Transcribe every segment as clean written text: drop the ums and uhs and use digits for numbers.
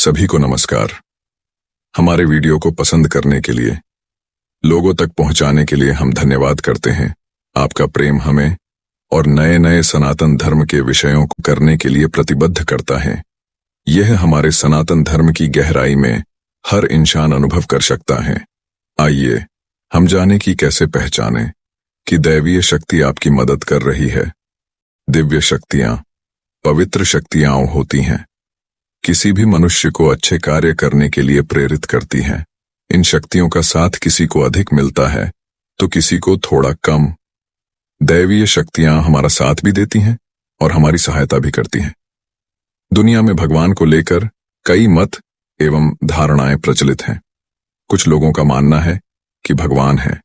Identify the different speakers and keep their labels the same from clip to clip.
Speaker 1: सभी को नमस्कार। हमारे वीडियो को पसंद करने के लिए, लोगों तक पहुंचाने के लिए हम धन्यवाद करते हैं। आपका प्रेम हमें और नए नए सनातन धर्म के विषयों को करने के लिए प्रतिबद्ध करता है। यह हमारे सनातन धर्म की गहराई में हर इंसान अनुभव कर सकता है। आइए हम जाने कि कैसे पहचानें कि दैवीय शक्ति आपकी मदद कर रही है। दिव्य शक्तियां पवित्र शक्तियां होती हैं, किसी भी मनुष्य को अच्छे कार्य करने के लिए प्रेरित करती हैं। इन शक्तियों का साथ किसी को अधिक मिलता है तो किसी को थोड़ा कम। दैवीय शक्तियां हमारा साथ भी देती हैं और हमारी सहायता भी करती हैं। दुनिया में भगवान को लेकर कई मत एवं धारणाएं प्रचलित हैं। कुछ लोगों का मानना है कि भगवान है,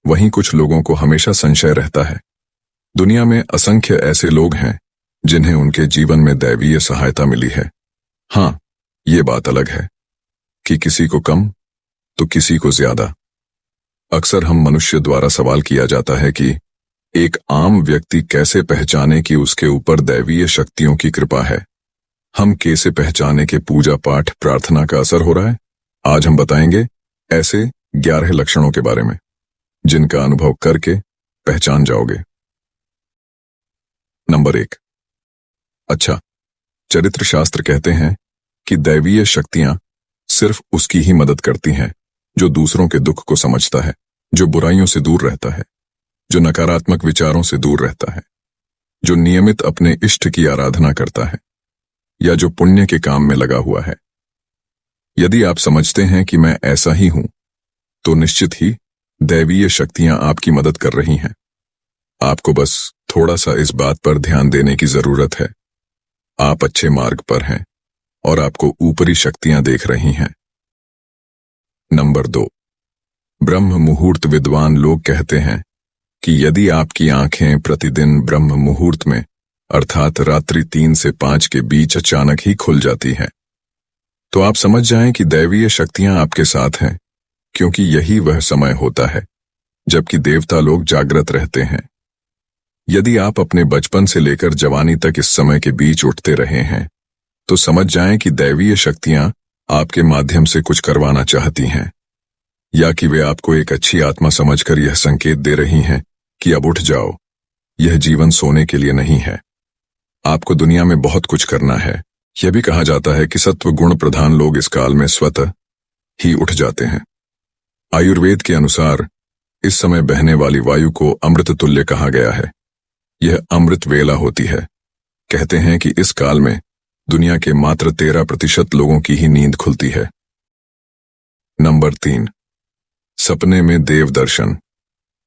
Speaker 1: वहीं कुछ लोगों को हमेशा संशय रहता है। दुनिया में असंख्य ऐसे लोग हैं जिन्हें उनके जीवन में दैवीय सहायता मिली है। हाँ, ये बात अलग है कि किसी को कम तो किसी को ज्यादा। अक्सर हम मनुष्य द्वारा सवाल किया जाता है कि एक आम व्यक्ति कैसे पहचाने कि उसके ऊपर दैवीय शक्तियों की कृपा है। हम कैसे पहचाने कि पूजा पाठ प्रार्थना का असर हो रहा है। आज हम बताएंगे ऐसे 11 लक्षणों के बारे में जिनका अनुभव करके पहचान जाओगे। नंबर 1। अच्छा, चरित्र शास्त्र कहते हैं कि दैवीय शक्तियां सिर्फ उसकी ही मदद करती हैं जो दूसरों के दुख को समझता है, जो बुराइयों से दूर रहता है, जो नकारात्मक विचारों से दूर रहता है, जो नियमित अपने इष्ट की आराधना करता है या जो पुण्य के काम में लगा हुआ है। यदि आप समझते हैं कि मैं ऐसा ही हूं तो निश्चित ही दैवीय शक्तियां आपकी मदद कर रही हैं। आपको बस थोड़ा सा इस बात पर ध्यान देने की जरूरत है। आप अच्छे मार्ग पर हैं और आपको ऊपरी शक्तियां देख रही हैं। नंबर 2। ब्रह्म मुहूर्त विद्वान लोग कहते हैं कि यदि आपकी आंखें प्रतिदिन ब्रह्म मुहूर्त में अर्थात रात्रि 3 से 5 के बीच अचानक ही खुल जाती हैं, तो आप समझ जाएं कि दैवीय शक्तियां आपके साथ हैं, क्योंकि यही वह समय होता है जबकि देवता लोग जागृत रहते हैं। यदि आप अपने बचपन से लेकर जवानी तक इस समय के बीच उठते रहे हैं तो समझ जाएं कि दैवीय शक्तियां आपके माध्यम से कुछ करवाना चाहती हैं, या कि वे आपको एक अच्छी आत्मा समझकर यह संकेत दे रही हैं कि अब उठ जाओ, यह जीवन सोने के लिए नहीं है। आपको दुनिया में बहुत कुछ करना है। यह भी कहा जाता है कि सत्व गुण प्रधान लोग इस काल में स्वतः ही उठ जाते हैं। आयुर्वेद के अनुसार इस समय बहने वाली वायु को अमृत तुल्य कहा गया है। यह अमृत वेला होती है। कहते हैं कि इस काल में दुनिया के मात्र 13% लोगों की ही नींद खुलती है। नंबर 3। सपने में देव दर्शन।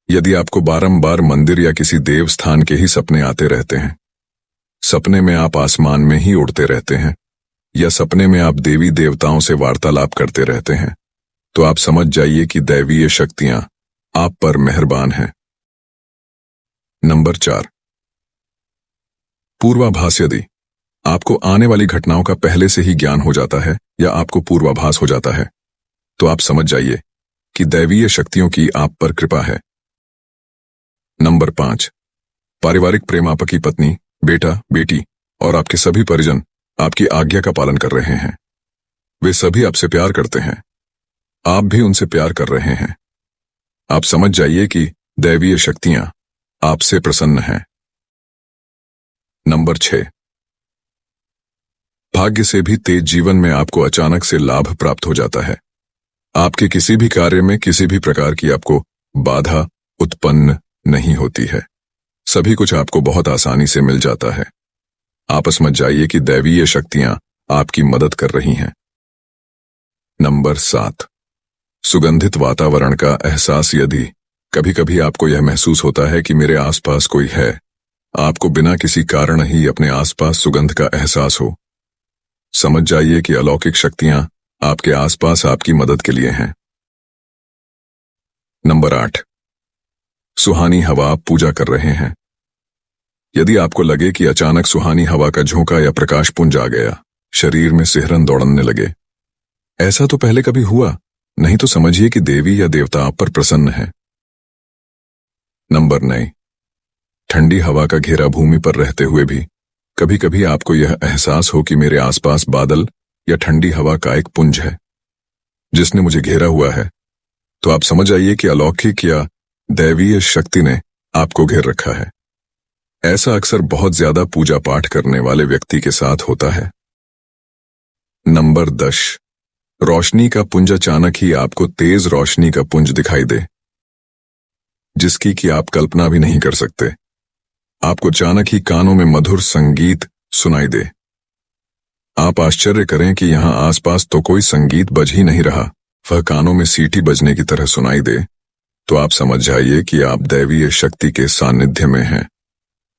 Speaker 1: यदि आपको बारंबार मंदिर या किसी देव स्थान के ही सपने आते रहते हैं, सपने में आप आसमान में ही उड़ते रहते हैं, या सपने में आप देवी देवताओं से वार्तालाप करते रहते हैं, तो आप समझ जाइए कि दैवीय शक्तियां आप पर मेहरबान हैं। नंबर 4। पूर्वाभास। यदि आपको आने वाली घटनाओं का पहले से ही ज्ञान हो जाता है या आपको पूर्वाभास हो जाता है, तो आप समझ जाइए कि दैवीय शक्तियों की आप पर कृपा है। नंबर 5। पारिवारिक प्रेम। आपकी पत्नी, बेटा, बेटी और आपके सभी परिजन आपकी आज्ञा का पालन कर रहे हैं। वे सभी आपसे प्यार करते हैं, आप भी उनसे प्यार कर रहे हैं। आप समझ जाइए कि दैवीय शक्तियां आपसे प्रसन्न हैं। नंबर 6। भाग्य से भी तेज। जीवन में आपको अचानक से लाभ प्राप्त हो जाता है। आपके किसी भी कार्य में किसी भी प्रकार की आपको बाधा उत्पन्न नहीं होती है। सभी कुछ आपको बहुत आसानी से मिल जाता है। आप समझ जाइए कि दैवीय शक्तियां आपकी मदद कर रही हैं। नंबर 7। सुगंधित वातावरण का एहसास। यदि कभी कभी आपको यह महसूस होता है कि मेरे आसपास कोई है, आपको बिना किसी कारण ही अपने आसपास सुगंध का एहसास हो, समझ जाइए कि अलौकिक शक्तियां आपके आसपास आपकी मदद के लिए हैं। नंबर 8। सुहानी हवा। आप पूजा कर रहे हैं। यदि आपको लगे कि अचानक सुहानी हवा का झोंका या प्रकाश पुंज आ गया, शरीर में सिहरन दौड़ने लगे, ऐसा तो पहले कभी हुआ नहीं, तो समझिए कि देवी या देवता आप पर प्रसन्न है। नंबर 9। ठंडी हवा का घेरा। भूमि पर रहते हुए भी कभी कभी आपको यह एहसास हो कि मेरे आसपास बादल या ठंडी हवा का एक पुंज है जिसने मुझे घेरा हुआ है, तो आप समझ आइए कि अलौकिक या दैवीय शक्ति ने आपको घेर रखा है। ऐसा अक्सर बहुत ज्यादा पूजा पाठ करने वाले व्यक्ति के साथ होता है। नंबर 10, रोशनी का पुंज। अचानक ही आपको तेज रोशनी का पुंज दिखाई दे, जिसकी कि आप कल्पना भी नहीं कर सकते। आपको अचानक ही कानों में मधुर संगीत सुनाई दे। आप आश्चर्य करें कि यहां आसपास तो कोई संगीत बज ही नहीं रहा, वह कानों में सीटी बजने की तरह सुनाई दे, तो आप समझ जाइए कि आप दैवीय शक्ति के सानिध्य में हैं।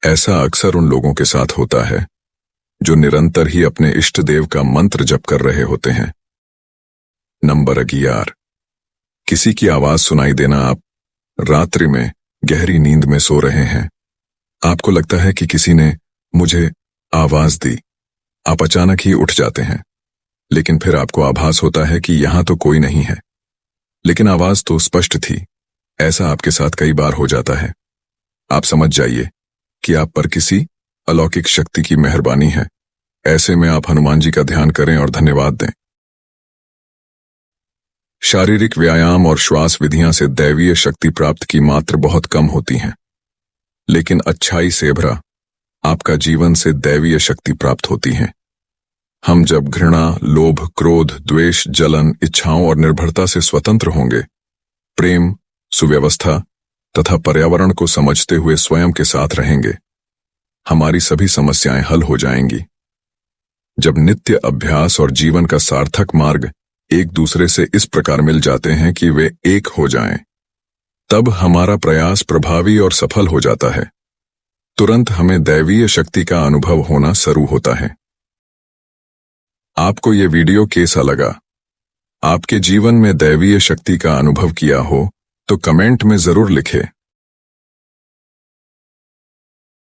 Speaker 1: ऐसा अक्सर उन लोगों के साथ होता है जो निरंतर ही अपने इष्ट देव का मंत्र जप कर रहे होते हैं। नंबर 11, किसी की आवाज सुनाई देना। आप रात्रि में गहरी नींद में सो रहे हैं, आपको लगता है कि किसी ने मुझे आवाज दी। आप अचानक ही उठ जाते हैं, लेकिन फिर आपको आभास होता है कि यहां तो कोई नहीं है, लेकिन आवाज तो स्पष्ट थी। ऐसा आपके साथ कई बार हो जाता है। आप समझ जाइए कि आप पर किसी अलौकिक शक्ति की मेहरबानी है। ऐसे में आप हनुमान जी का ध्यान करें और धन्यवाद दें। शारीरिक व्यायाम और श्वास विधियां से दैवीय शक्ति प्राप्त की मात्रा बहुत कम होती है, लेकिन अच्छाई से भरा आपका जीवन से दैवीय शक्ति प्राप्त होती है। हम जब घृणा, लोभ, क्रोध, द्वेष, जलन, इच्छाओं और निर्भरता से स्वतंत्र होंगे, प्रेम, सुव्यवस्था तथा पर्यावरण को समझते हुए स्वयं के साथ रहेंगे, हमारी सभी समस्याएं हल हो जाएंगी। जब नित्य अभ्यास और जीवन का सार्थक मार्ग एक दूसरे से इस प्रकार मिल जाते हैं कि वे एक हो जाएं, तब हमारा प्रयास प्रभावी और सफल हो जाता है। तुरंत हमें दैवीय शक्ति का अनुभव होना शुरू होता है। आपको ये वीडियो कैसा लगा? आपके जीवन में दैवीय शक्ति का अनुभव किया हो तो कमेंट में जरूर लिखें।